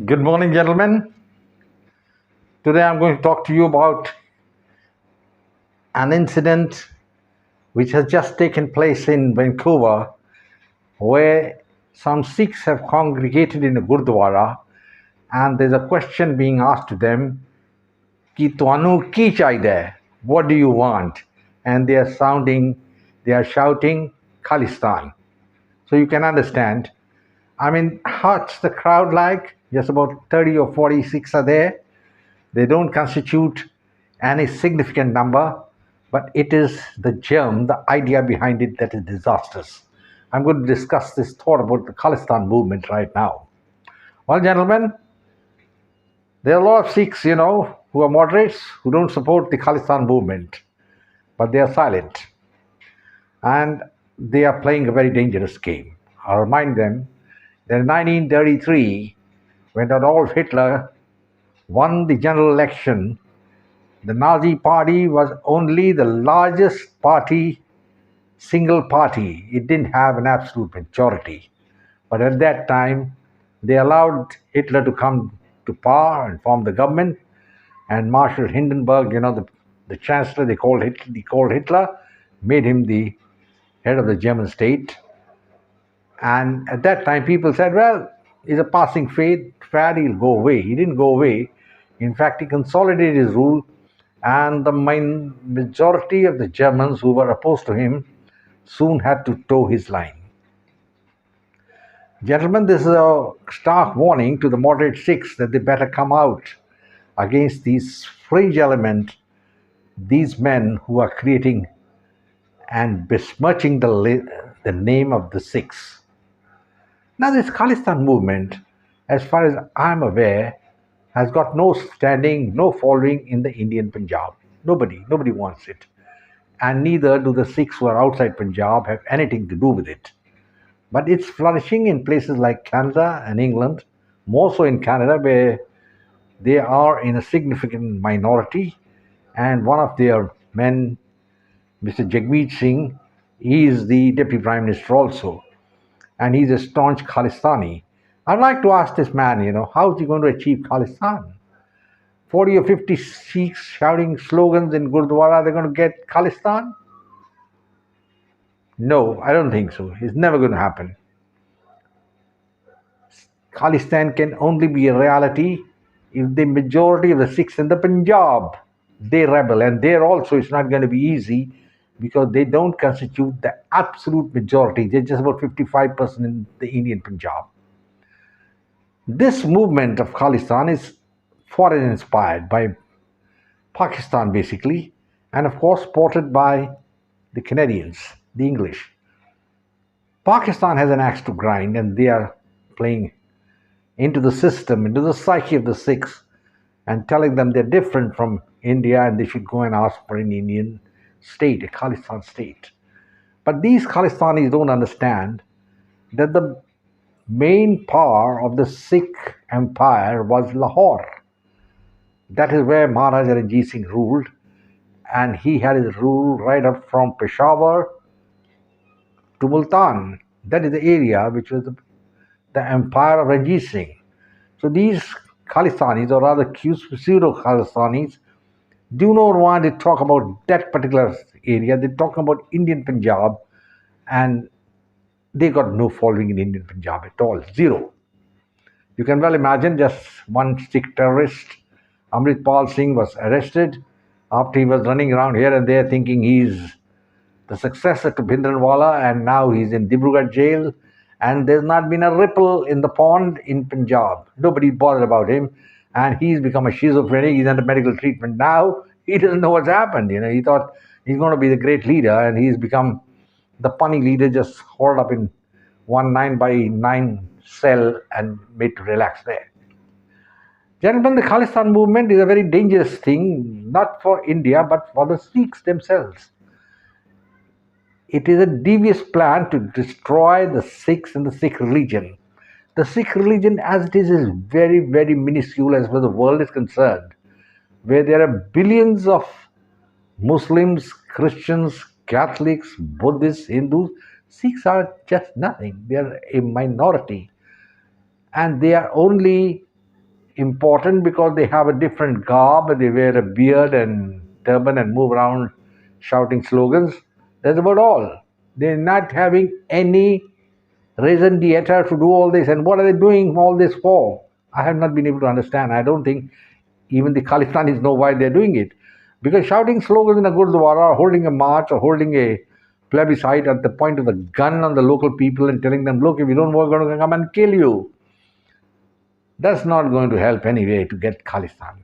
Good morning, gentlemen. Today I'm going to talk to you about an incident which has just taken place in Vancouver, where some Sikhs have congregated in a Gurdwara, and there's a question being asked to them, Ki tuanu ki chahiye? What do you want? And they are shouting Khalistan. So you can understand. I mean, what's the crowd like? Just about 30 or 40 Sikhs are there. They don't constitute any significant number, but it is the germ, the idea behind it that is disastrous. I'm going to discuss this thought about the Khalistan movement right now. Well, gentlemen, there are a lot of Sikhs, who are moderates, who don't support the Khalistan movement, but they are silent and they are playing a very dangerous game. I'll remind them that in 1933, when Adolf Hitler won the general election, the Nazi Party was only the largest party, single party. It didn't have an absolute majority. But at that time, they allowed Hitler to come to power and form the government. And Marshal Hindenburg, the chancellor they called Hitler, made him the head of the German state. And at that time, people said, well, he's a passing fad, he'll go away. He didn't go away. In fact, he consolidated his rule, and the majority of the Germans who were opposed to him soon had to toe his line. Gentlemen, this is a stark warning to the moderate Sikhs that they better come out against these fringe elements, these men who are creating and besmirching the name of the Sikhs. Now, this Khalistan movement, as far as I'm aware, has got no standing, no following in the Indian Punjab. Nobody wants it. And neither do the Sikhs who are outside Punjab have anything to do with it. But it's flourishing in places like Canada and England, more so in Canada, where they are in a significant minority. And one of their men, Mr. Jagmeet Singh, he is the Deputy Prime Minister also. And he's a staunch Khalistani. I'd like to ask this man, how is he going to achieve Khalistan? 40 or 50 Sikhs shouting slogans in Gurdwara, they're going to get Khalistan? No, I don't think so. It's never going to happen. Khalistan can only be a reality if the majority of the Sikhs in the Punjab, they rebel. And there also it's not going to be easy because they don't constitute the absolute majority. They're just about 55% in the Indian Punjab. This movement of Khalistan is foreign inspired by Pakistan basically, and of course supported by the Canadians, the English. Pakistan has an axe to grind and they are playing into the system, into the psyche of the Sikhs and telling them they're different from India and they should go and ask for an Indian state, a Khalistan state. But these Khalistanis don't understand that the main power of the Sikh empire was Lahore. That is where Maharaja Ranjit Singh ruled, and he had his rule right up from Peshawar to Multan. That is the area which was the empire of Ranjit Singh. So these Khalistanis, or rather pseudo-Khalistanis, do not want to talk about that particular area. They talk about Indian Punjab, and they got no following in Indian Punjab at all, zero. You can well imagine just one Sikh terrorist, Amritpal Singh, was arrested after he was running around here and there thinking he's the successor to Bhindranwala, and now he's in Dibrugarh jail, and there's not been a ripple in the pond in Punjab. Nobody bothered about him, and he's become a schizophrenic. He's under medical treatment now. He doesn't know what's happened. He thought he's going to be the great leader, and he's become the punny leader, just hauled up in one 9x9 cell and made to relax there. Gentlemen, the Khalistan movement is a very dangerous thing, not for India, but for the Sikhs themselves. It is a devious plan to destroy the Sikhs and the Sikh religion. The Sikh religion as it is very, very minuscule as far as the world is concerned, where there are billions of Muslims, Christians, Catholics, Buddhists, Hindus. Sikhs are just nothing. They are a minority. And they are only important because they have a different garb, they wear a beard and turban and move around shouting slogans. That's about all. They're not having any raison d'etre to do all this. And what are they doing all this for? I have not been able to understand. I don't think even the Khalistanis know why they're doing it. Because shouting slogans in a Gurdwara, or holding a march, or holding a plebiscite at the point of the gun on the local people and telling them, look, if you don't, we're going to come and kill you. That's not going to help anyway to get Khalistan.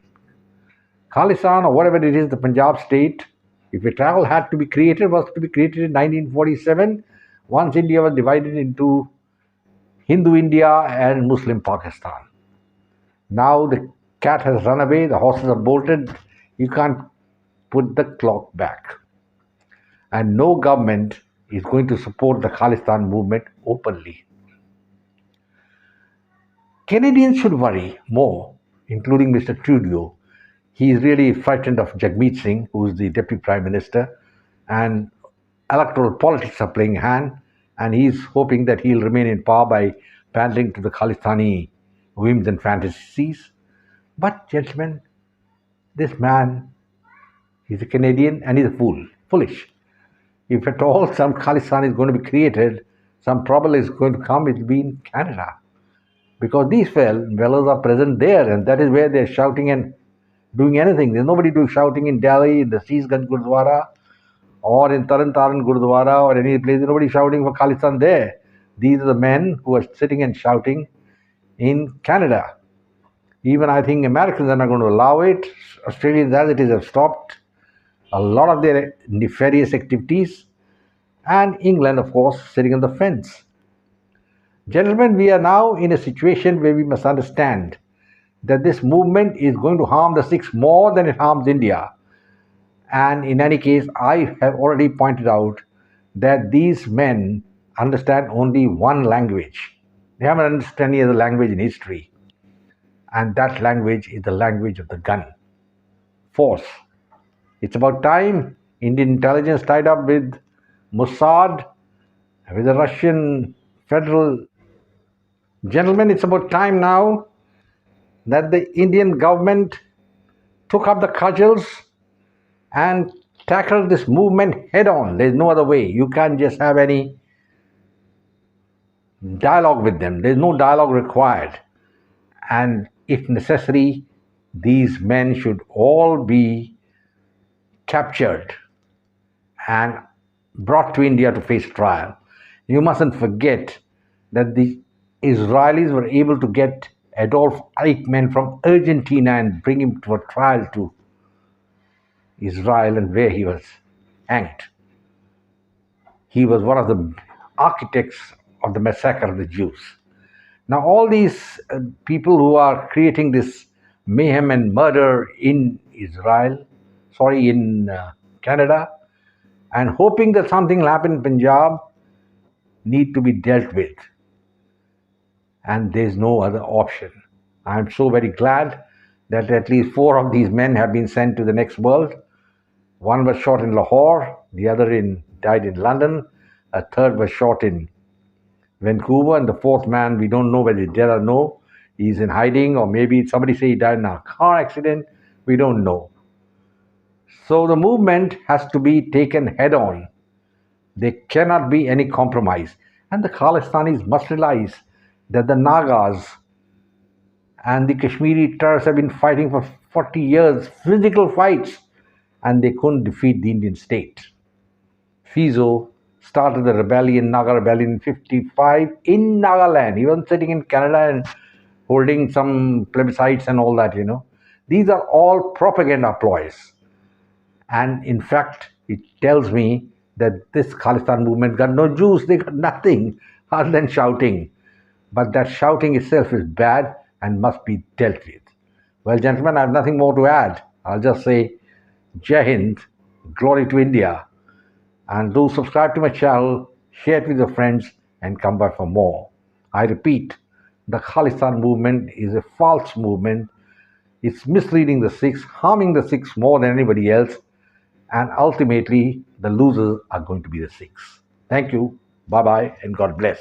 Khalistan, or whatever it is, the Punjab state, if a travel had to be created, was to be created in 1947, once India was divided into Hindu India and Muslim Pakistan. Now the cat has run away, the horses are bolted, you can't put the clock back. And no government is going to support the Khalistan movement openly. Canadians should worry more, including Mr. Trudeau. He is really frightened of Jagmeet Singh, who is the Deputy Prime Minister, and electoral politics are playing hand, and he's hoping that he'll remain in power by pandering to the Khalistani whims and fantasies. But, gentlemen, this man, he's a Canadian and he's a fool, foolish. If at all some Khalistan is going to be created, some trouble is going to come, it will be in Canada. Because these fellows are present there, and that is where they're shouting and doing anything. There's nobody doing shouting in Delhi, in the Sikhs Gurdwara, or in Taran Taran Gurdwara, or any place. There's nobody shouting for Khalistan there. These are the men who are sitting and shouting in Canada. Even I think Americans are not going to allow it. Australians, as it is, have stopped a lot of their nefarious activities. And England, of course, sitting on the fence. Gentlemen, we are now in a situation where we must understand that this movement is going to harm the Sikhs more than it harms India. And in any case, I have already pointed out that these men understand only one language. They haven't understood any other language in history. And that language is the language of the gun. Force. It's about time Indian intelligence tied up with Mossad, with the Russian federal. Gentlemen, it's about time now that the Indian government took up the cudgels and tackled this movement head on. There's no other way. You can't just have any dialogue with them. There's no dialogue required. And if necessary, these men should all be captured and brought to India to face trial. You mustn't forget that the Israelis were able to get Adolf Eichmann from Argentina and bring him to a trial to Israel, and where he was hanged. He was one of the architects of the massacre of the Jews. Now all these people who are creating this mayhem and murder in Canada, and hoping that something will happen in Punjab, need to be dealt with. And there's no other option. I'm so very glad that at least 4 of these men have been sent to the next world. One was shot in Lahore, the other died in London, a third was shot in Vancouver, and the 4th man, we don't know whether he's dead or no. He's in hiding, or maybe somebody say he died in a car accident. We don't know. So the movement has to be taken head on. There cannot be any compromise. And the Khalistanis must realize that the Nagas and the Kashmiri Turks have been fighting for 40 years, physical fights, and they couldn't defeat the Indian state. Fizo started the rebellion, Naga rebellion in 1955 in Nagaland. He wasn't sitting in Canada and holding some plebiscites and all that, These are all propaganda ploys. And in fact, it tells me that this Khalistan movement got no juice, they got nothing other than shouting. But that shouting itself is bad and must be dealt with. Well, gentlemen, I have nothing more to add. I'll just say, Jai Hind, glory to India. And do subscribe to my channel, share it with your friends, and come back for more. I repeat, the Khalistan movement is a false movement. It's misleading the Sikhs, harming the Sikhs more than anybody else. And ultimately, the losers are going to be the Sikhs. Thank you. Bye-bye, and God bless.